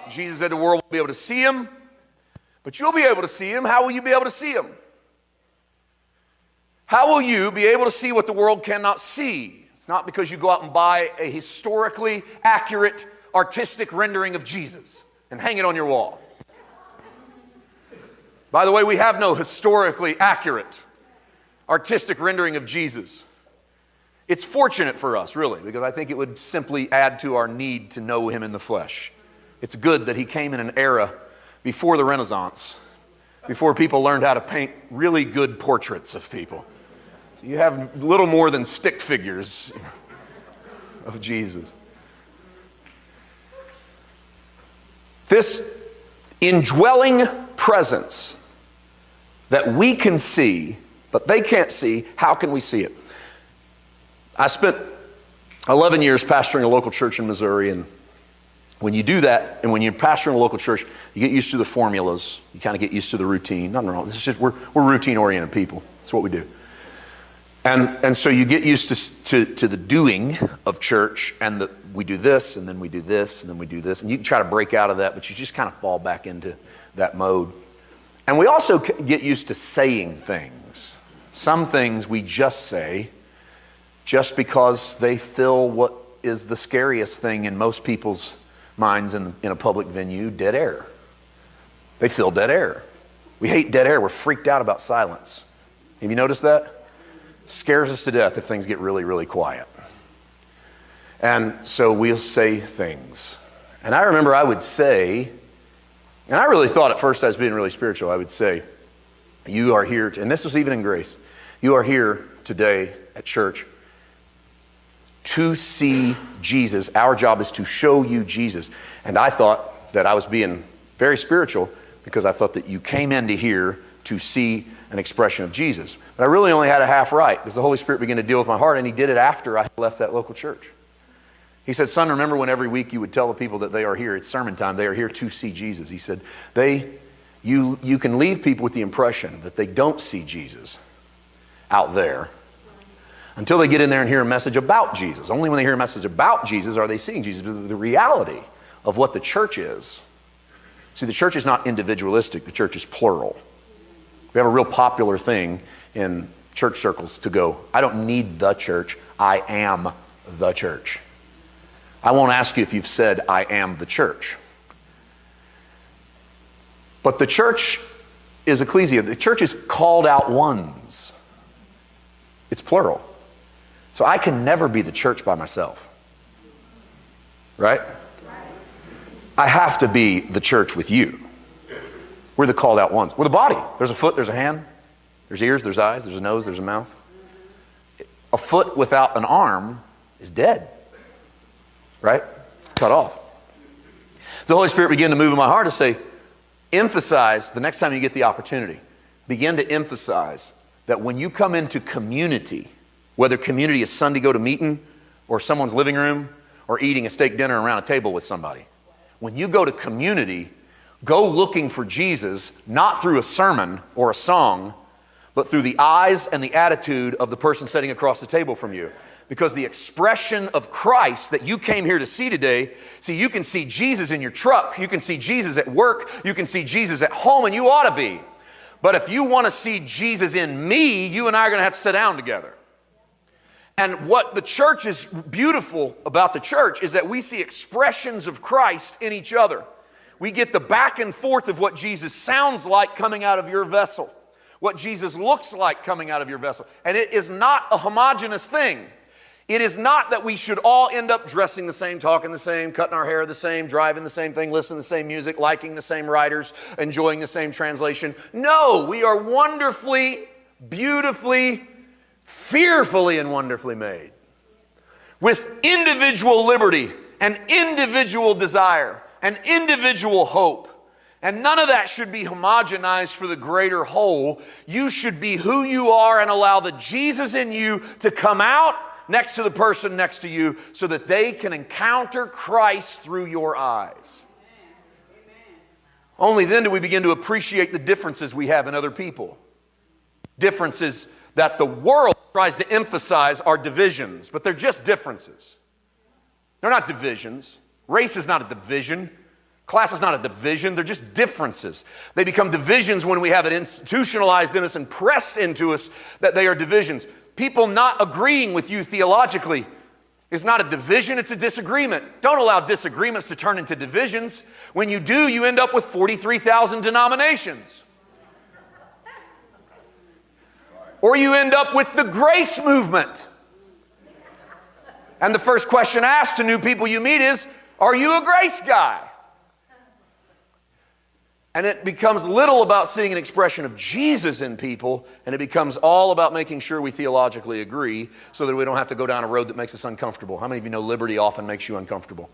Jesus said the world won't be able to see him, but you'll be able to see him. How will you be able to see him? How will you be able to see what the world cannot see? It's not because you go out and buy a historically accurate artistic rendering of Jesus and hang it on your wall. By the way, we have no historically accurate artistic rendering of Jesus. It's fortunate for us, really, because I think it would simply add to our need to know him in the flesh. It's good that he came in an era before the Renaissance, before people learned how to paint really good portraits of people. So you have little more than stick figures of Jesus. This indwelling presence that we can see, but they can't see, how can we see it? I spent 11 years pastoring a local church in Missouri, and when you do that, and when you're pastoring a local church, you get used to the formulas. You kind of get used to the routine. Nothing wrong. This is just, we're routine-oriented people. That's what we do. And so you get used to the doing of church, and we do this, and then we do this, and then we do this. And you can try to break out of that, but you just kind of fall back into that mode. And we also get used to saying things. Some things we just say just because they fill what is the scariest thing in most people's minds in a public venue, dead air. They fill dead air. We hate dead air. We're freaked out about silence. Have you noticed that? It scares us to death if things get really, really quiet. And so we'll say things. And I remember I would say, and I really thought at first I was being really spiritual, I would say, you are here, and this was even in Grace, you are here today at church to see Jesus. Our job is to show you Jesus. And I thought that I was being very spiritual because I thought that you came into here to see an expression of Jesus. But I really only had a half right because the Holy Spirit began to deal with my heart, and he did it after I left that local church. He said, son, remember when every week you would tell the people that they are here, it's sermon time, they are here to see Jesus. He said, you can leave people with the impression that they don't see Jesus out there until they get in there and hear a message about Jesus. Only when they hear a message about Jesus are they seeing Jesus. But the reality of what the church is, see, the church is not individualistic, the church is plural. We have a real popular thing in church circles to go, I don't need the church, I am the church. I won't ask you if you've said, I am the church. But the church is ecclesia. The church is called out ones. It's plural. So I can never be the church by myself. Right? I have to be the church with you. We're the called out ones. We're the body. There's a foot, there's a hand, there's ears, there's eyes, there's a nose, there's a mouth. A foot without an arm is dead. Right? It's cut off. The Holy Spirit began to move in my heart to say, emphasize, the next time you get the opportunity, begin to emphasize that when you come into community, whether community is Sunday go to meeting or someone's living room or eating a steak dinner around a table with somebody, when you go to community, go looking for Jesus, not through a sermon or a song, but through the eyes and the attitude of the person sitting across the table from you. Because the expression of Christ that you came here to see today, see, you can see Jesus in your truck, you can see Jesus at work, you can see Jesus at home, and you ought to be. But if you want to see Jesus in me, you and I are going to have to sit down together. And what the church is beautiful about the church is that we see expressions of Christ in each other. We get the back and forth of what Jesus sounds like coming out of your vessel, what Jesus looks like coming out of your vessel. And it is not a homogeneous thing. It is not that we should all end up dressing the same, talking the same, cutting our hair the same, driving the same thing, listening to the same music, liking the same writers, enjoying the same translation. No, we are wonderfully, beautifully, fearfully and wonderfully made, with individual liberty and individual desire and individual hope. And none of that should be homogenized for the greater whole. You should be who you are and allow the Jesus in you to come out next to the person next to you so that they can encounter Christ through your eyes. Amen. Only then do we begin to appreciate the differences we have in other people. Differences that the world tries to emphasize are divisions, but they're just differences. They're not divisions. Race is not a division. Class is not a division, they're just differences. They become divisions when we have it institutionalized in us and pressed into us that they are divisions. People not agreeing with you theologically is not a division, it's a disagreement. Don't allow disagreements to turn into divisions. When you do, you end up with 43,000 denominations. Or you end up with the grace movement. And the first question asked to new people you meet is, are you a grace guy? And it becomes little about seeing an expression of Jesus in people, and it becomes all about making sure we theologically agree so that we don't have to go down a road that makes us uncomfortable. How many of you know liberty often makes you uncomfortable?